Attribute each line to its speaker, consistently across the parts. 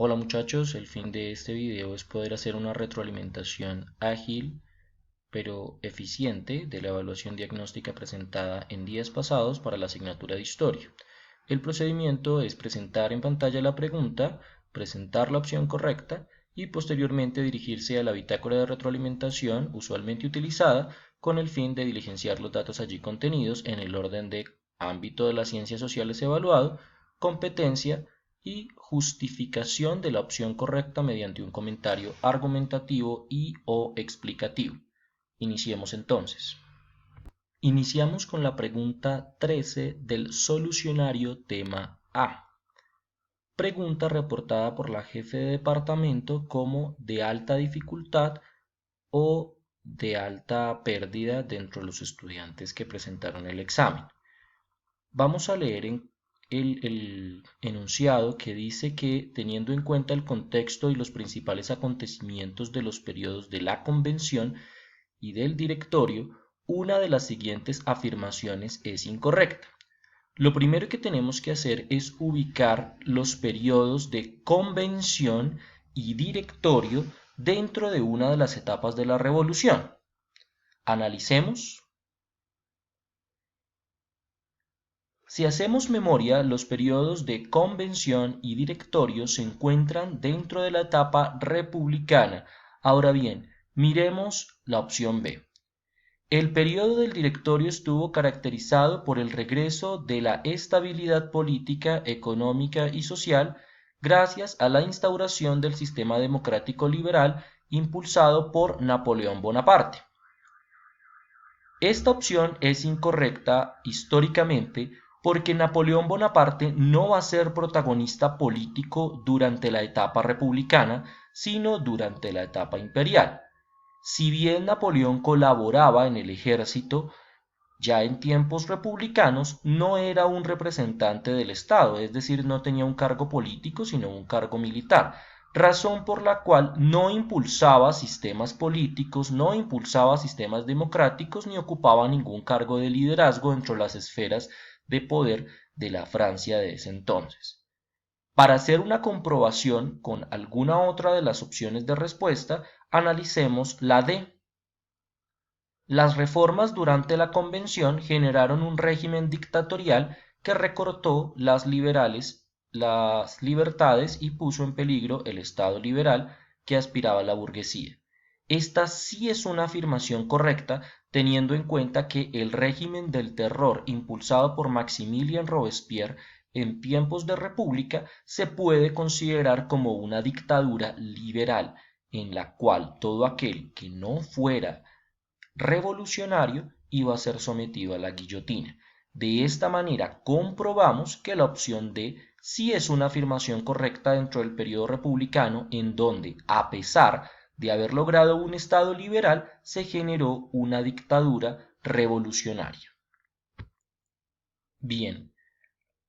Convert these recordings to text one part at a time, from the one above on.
Speaker 1: Hola muchachos, el fin de este video es poder hacer una retroalimentación ágil pero eficiente de la evaluación diagnóstica presentada en días pasados para la asignatura de Historia. El procedimiento es presentar en pantalla la pregunta, presentar la opción correcta y posteriormente dirigirse a la bitácora de retroalimentación usualmente utilizada con el fin de diligenciar los datos allí contenidos en el orden de ámbito de las ciencias sociales evaluado, competencia y justificación de la opción correcta mediante un comentario argumentativo y o explicativo. Iniciemos entonces. Iniciamos con la pregunta 13 del solucionario tema A. Pregunta reportada por la jefe de departamento como de alta dificultad o de alta pérdida dentro de los estudiantes que presentaron el examen. Vamos a leer el enunciado que dice que, teniendo en cuenta el contexto y los principales acontecimientos de los periodos de la convención y del directorio, una de las siguientes afirmaciones es incorrecta. Lo primero que tenemos que hacer es ubicar los periodos de convención y directorio dentro de una de las etapas de la revolución. Analicemos. Si hacemos memoria, los periodos de convención y directorio se encuentran dentro de la etapa republicana. Ahora bien, miremos la opción B. El periodo del directorio estuvo caracterizado por el regreso de la estabilidad política, económica y social gracias a la instauración del sistema democrático liberal impulsado por Napoleón Bonaparte. Esta opción es incorrecta históricamente porque Napoleón Bonaparte no va a ser protagonista político durante la etapa republicana, sino durante la etapa imperial. Si bien Napoleón colaboraba en el ejército, ya en tiempos republicanos no era un representante del Estado, es decir, no tenía un cargo político, sino un cargo militar, razón por la cual no impulsaba sistemas políticos, no impulsaba sistemas democráticos, ni ocupaba ningún cargo de liderazgo dentro de las esferas de poder de la Francia de ese entonces. Para hacer una comprobación con alguna otra de las opciones de respuesta, analicemos la D. Las reformas durante la Convención generaron un régimen dictatorial que recortó las libertades y puso en peligro el Estado liberal que aspiraba la burguesía. Esta sí es una afirmación correcta, teniendo en cuenta que el régimen del terror impulsado por Maximilien Robespierre en tiempos de república se puede considerar como una dictadura liberal, en la cual todo aquel que no fuera revolucionario iba a ser sometido a la guillotina. De esta manera comprobamos que la opción D sí es una afirmación correcta dentro del periodo republicano, en donde, a pesar de haber logrado un Estado liberal, se generó una dictadura revolucionaria. Bien,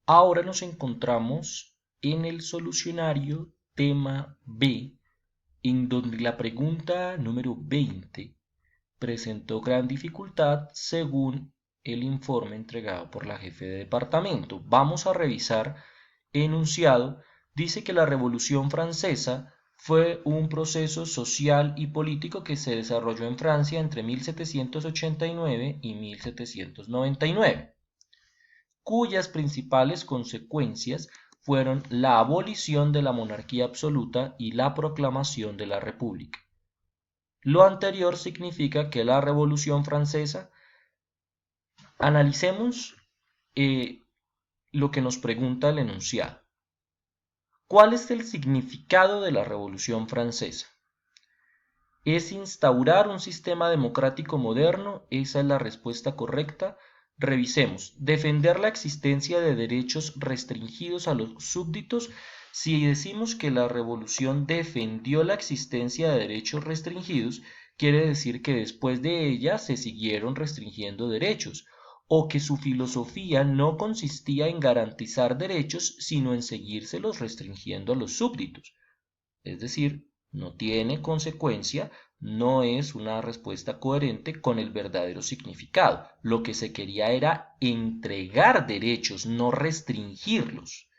Speaker 1: ahora nos encontramos en el solucionario tema B, en donde la pregunta número 20 presentó gran dificultad según el informe entregado por la jefe de departamento. Vamos a revisar enunciado. Dice que la Revolución Francesa fue un proceso social y político que se desarrolló en Francia entre 1789 y 1799, cuyas principales consecuencias fueron la abolición de la monarquía absoluta y la proclamación de la República. Lo anterior significa que la Revolución Francesa, analicemos lo que nos pregunta el enunciado. ¿Cuál es el significado de la Revolución Francesa? ¿Es instaurar un sistema democrático moderno? Esa es la respuesta correcta. Revisemos. Defender la existencia de derechos restringidos a los súbditos. Si decimos que la revolución defendió la existencia de derechos restringidos, quiere decir que después de ella se siguieron restringiendo derechos, o que su filosofía no consistía en garantizar derechos, sino en seguírselos restringiendo a los súbditos. Es decir, no tiene consecuencia, no es una respuesta coherente con el verdadero significado. Lo que se quería era entregar derechos, no restringirlos.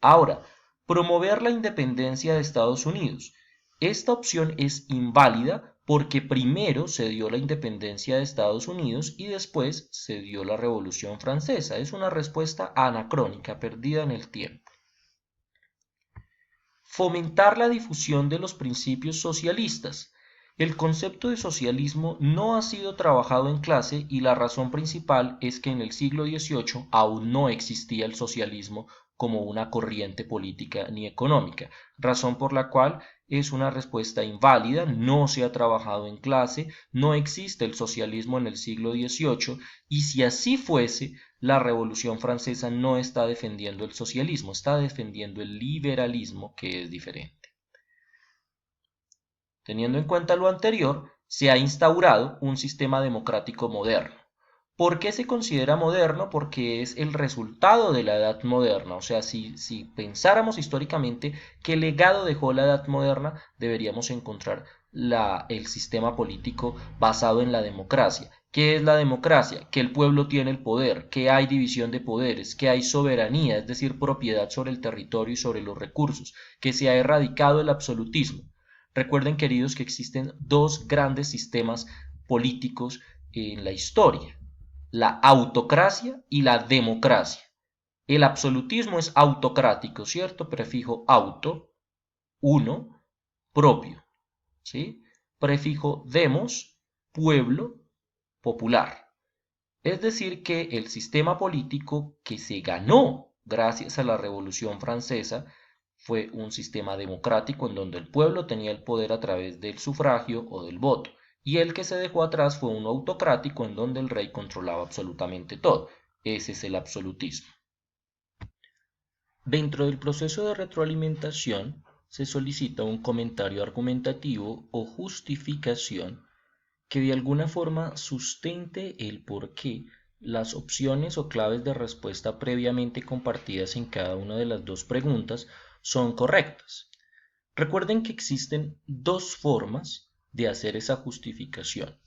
Speaker 1: Ahora, Promover la independencia de Estados Unidos. Esta opción es inválida porque primero se dio la independencia de Estados Unidos y después se dio la Revolución Francesa. Es una respuesta anacrónica, perdida en el tiempo. Fomentar la difusión de los principios socialistas. El concepto de socialismo no ha sido trabajado en clase y la razón principal es que en el siglo XVIII aún no existía el socialismo como una corriente política ni económica, razón por la cual es una respuesta inválida, no se ha trabajado en clase, no existe el socialismo en el siglo XVIII y si así fuese, la Revolución Francesa no está defendiendo el socialismo, está defendiendo el liberalismo, que es diferente. Teniendo en cuenta lo anterior, se ha instaurado un sistema democrático moderno. ¿Por qué se considera moderno? Porque es el resultado de la Edad Moderna. O sea, si pensáramos históricamente qué legado dejó la Edad Moderna, deberíamos encontrar el sistema político basado en la democracia. ¿Qué es la democracia? Que el pueblo tiene el poder, que hay división de poderes, que hay soberanía, es decir, propiedad sobre el territorio y sobre los recursos, que se ha erradicado el absolutismo. Recuerden, queridos, que existen dos grandes sistemas políticos en la historia: la autocracia y la democracia. El absolutismo es autocrático, ¿cierto? Prefijo auto, uno, propio, ¿sí? Prefijo demos, pueblo, popular. Es decir, que el sistema político que se ganó gracias a la Revolución Francesa fue un sistema democrático en donde el pueblo tenía el poder a través del sufragio o del voto, y el que se dejó atrás fue uno autocrático en donde el rey controlaba absolutamente todo. Ese es el absolutismo. Dentro del proceso de retroalimentación se solicita un comentario argumentativo o justificación que de alguna forma sustente el por qué las opciones o claves de respuesta previamente compartidas en cada una de las dos preguntas son correctas. Recuerden que existen dos formas de hacer esa justificación.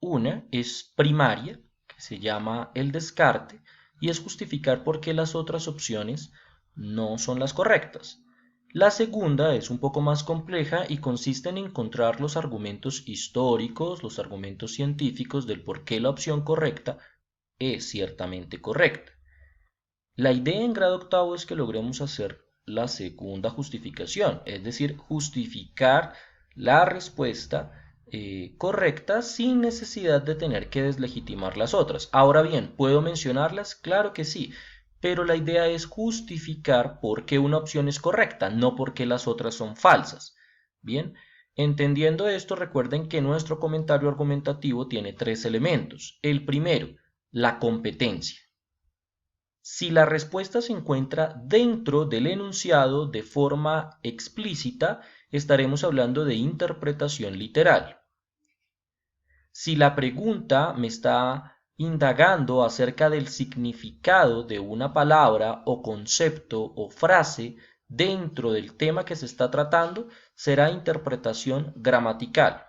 Speaker 1: Una es primaria, que se llama el descarte, y es justificar por qué las otras opciones no son las correctas. La segunda es un poco más compleja y consiste en encontrar los argumentos históricos, los argumentos científicos del por qué la opción correcta es ciertamente correcta. La idea en grado octavo es que logremos hacer la segunda justificación, es decir, justificar la respuesta correcta sin necesidad de tener que deslegitimar las otras. Ahora bien, ¿puedo mencionarlas? Claro que sí, pero la idea es justificar por qué una opción es correcta, no por qué las otras son falsas. Bien, entendiendo esto, recuerden que nuestro comentario argumentativo tiene tres elementos. El primero, la competencia. Si la respuesta se encuentra dentro del enunciado de forma explícita, estaremos hablando de interpretación literal. Si la pregunta me está indagando acerca del significado de una palabra o concepto o frase dentro del tema que se está tratando, será interpretación gramatical.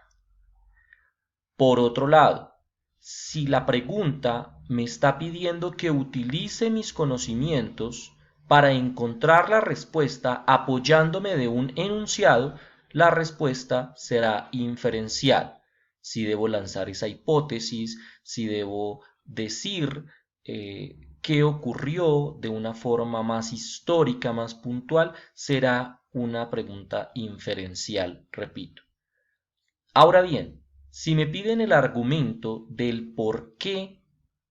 Speaker 1: Por otro lado, si la pregunta me está pidiendo que utilice mis conocimientos para encontrar la respuesta apoyándome de un enunciado, la respuesta será inferencial. Si debo lanzar esa hipótesis, si debo decir qué ocurrió de una forma más histórica, más puntual, será una pregunta inferencial, repito. Ahora bien, si me piden el argumento del por qué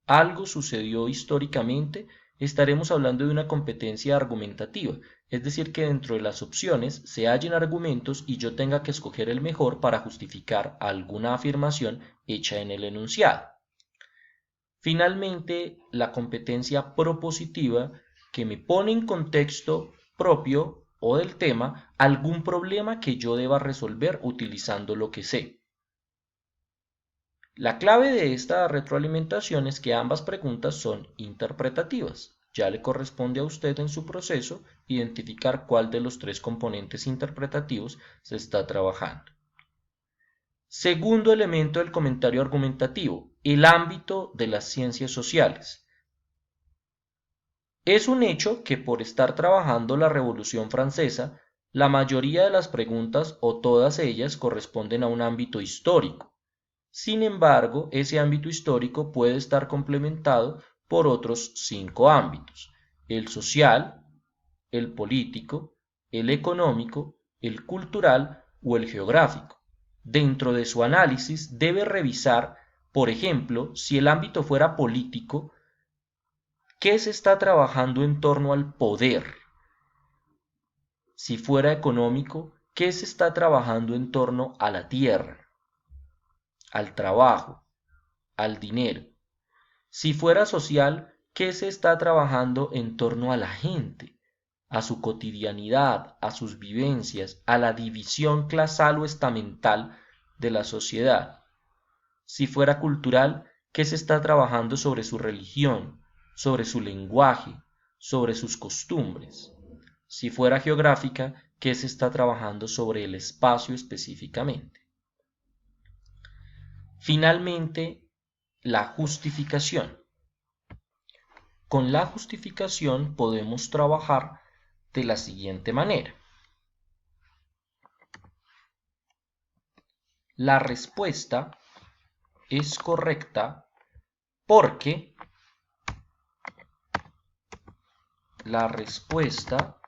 Speaker 1: algo sucedió históricamente, estaremos hablando de una competencia argumentativa, es decir, que dentro de las opciones se hallen argumentos y yo tenga que escoger el mejor para justificar alguna afirmación hecha en el enunciado. Finalmente, la competencia propositiva, que me pone en contexto propio o del tema algún problema que yo deba resolver utilizando lo que sé. La clave de esta retroalimentación es que ambas preguntas son interpretativas. Ya le corresponde a usted en su proceso identificar cuál de los tres componentes interpretativos se está trabajando. Segundo elemento del comentario argumentativo, el ámbito de las ciencias sociales. Es un hecho que por estar trabajando la Revolución Francesa, la mayoría de las preguntas o todas ellas corresponden a un ámbito histórico. Sin embargo, ese ámbito histórico puede estar complementado por otros 5 ámbitos: el social, el político, el económico, el cultural o el geográfico. Dentro de su análisis debe revisar, por ejemplo, si el ámbito fuera político, ¿qué se está trabajando en torno al poder? Si fuera económico, ¿qué se está trabajando en torno a la tierra, al trabajo, al dinero? Si fuera social, ¿qué se está trabajando en torno a la gente, a su cotidianidad, a sus vivencias, a la división clasal o estamental de la sociedad? Si fuera cultural, ¿qué se está trabajando sobre su religión, sobre su lenguaje, sobre sus costumbres? Si fuera geográfica, ¿qué se está trabajando sobre el espacio específicamente? Finalmente, la justificación. Con la justificación podemos trabajar de la siguiente manera. La respuesta es correcta porque la respuesta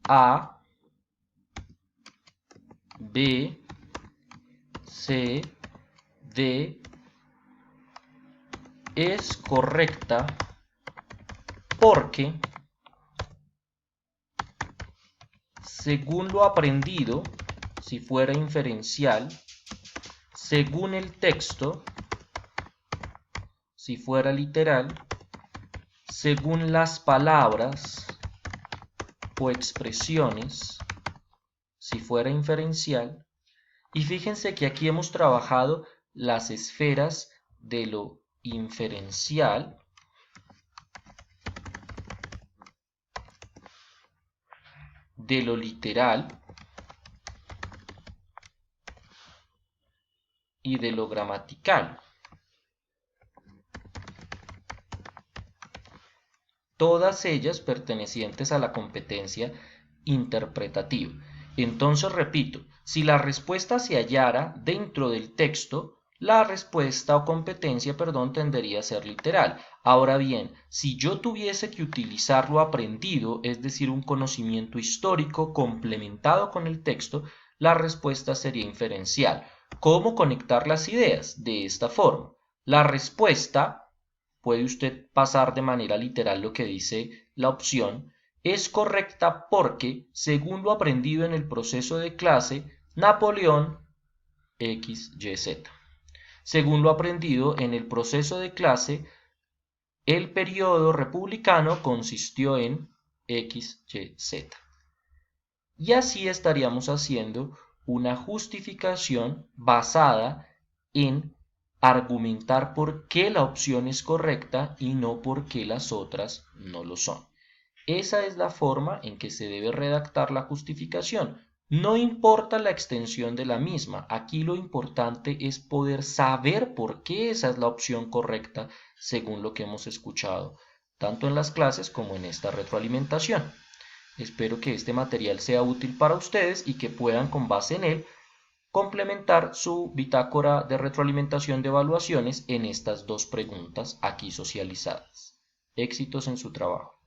Speaker 1: A, B, C, D es correcta porque, según lo aprendido, si fuera inferencial, según el texto, si fuera literal, según las palabras o expresiones, si fuera inferencial. Y fíjense que aquí hemos trabajado las esferas de lo inferencial, de lo literal y de lo gramatical. Todas ellas pertenecientes a la competencia interpretativa. Entonces, repito, si la respuesta se hallara dentro del texto, la respuesta o competencia, tendería a ser literal. Ahora bien, si yo tuviese que utilizar lo aprendido, es decir, un conocimiento histórico complementado con el texto, la respuesta sería inferencial. ¿Cómo conectar las ideas? De esta forma. La respuesta, puede usted pasar de manera literal lo que dice la opción, es correcta porque, según lo aprendido en el proceso de clase, Napoleón XYZ. Según lo aprendido en el proceso de clase, el periodo republicano consistió en XYZ. Y así estaríamos haciendo una justificación basada en argumentar por qué la opción es correcta y no por qué las otras no lo son. Esa es la forma en que se debe redactar la justificación. No importa la extensión de la misma, aquí lo importante es poder saber por qué esa es la opción correcta según lo que hemos escuchado, tanto en las clases como en esta retroalimentación. Espero que este material sea útil para ustedes y que puedan, con base en él, complementar su bitácora de retroalimentación de evaluaciones en estas 2 preguntas aquí socializadas. Éxitos en su trabajo.